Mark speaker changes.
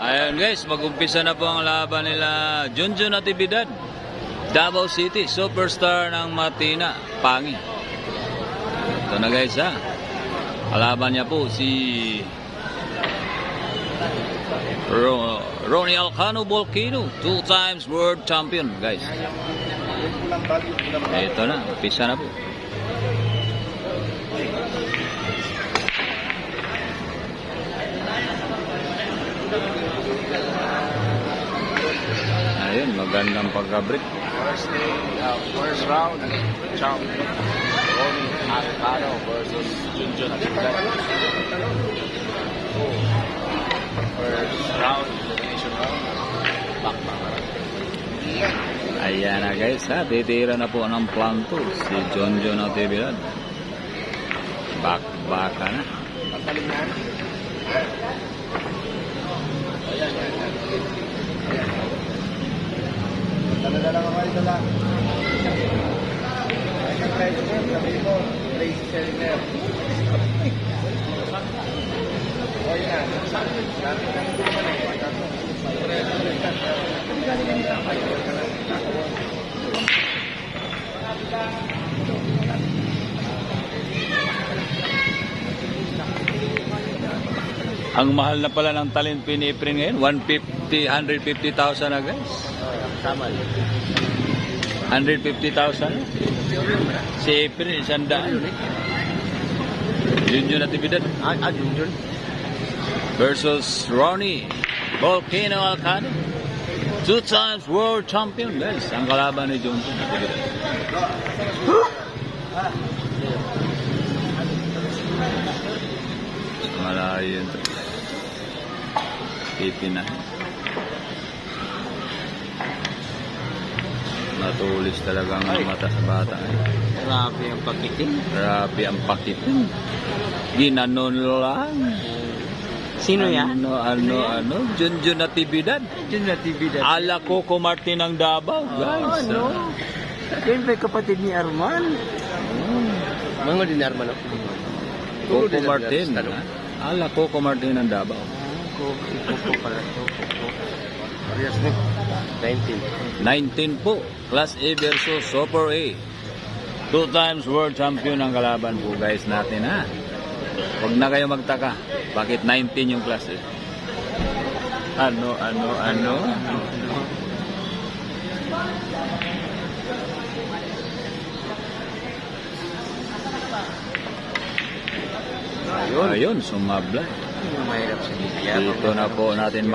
Speaker 1: Ayan guys, mag-umpisa na po ang laban nila Junjun Natividad, Davao City, superstar ng Matina, Pangi. Ito na guys ha. Kalaban niya po si Ronnie Alcano Volcano, 2 times world champion guys. Ito na, umpisa na po. Ayun, magandang pagka-break.
Speaker 2: First round, champion Ronnie Alcano versus Junjun Natividad. First round, elimination round. Back.
Speaker 1: Ayan na guys ha, titira na po ng planto si Junjun Natividad. Baka na.
Speaker 2: Pataling na. Dala lang ako, dala. Sabi mo, Tracy Seriner. O yan. Dami kang duman eh.
Speaker 1: Ang mahal na pala ng talent piniprin ngayon, 150,000 na guys.
Speaker 2: Tama.
Speaker 1: 150,000. Si April, 100. Junjun Natividad
Speaker 2: Junjun.
Speaker 1: versus Ronnie Volcano Alcano, 2 times world champion guys. Ang kalaban ni Junjun Natividad. Malayo yun. Pipina. Matulis talaga ang mata sa bata.
Speaker 2: Grabe ang pakitin.
Speaker 1: Grabe ang pakitin. Ginanon lang.
Speaker 2: Sino yan?
Speaker 1: Ano? Junjun Natividad.
Speaker 2: Junjun Natividad.
Speaker 1: Ala Coco Martin ng Davao, guys.
Speaker 2: No. Yan ba kapatid ni Arman? Mga din Arman ako.
Speaker 1: Coco Martin. Ala Coco Martin ng Davao.
Speaker 2: Coco pala. Parehas na.
Speaker 1: 19 po. Class A versus Super A. 2 times world champion ang kalaban po guys natin ha. Huwag na kayo magtaka. Bakit 19 yung class A? Ano? Ayun, sumablay.
Speaker 2: Mahirap sa
Speaker 1: Dito na po natin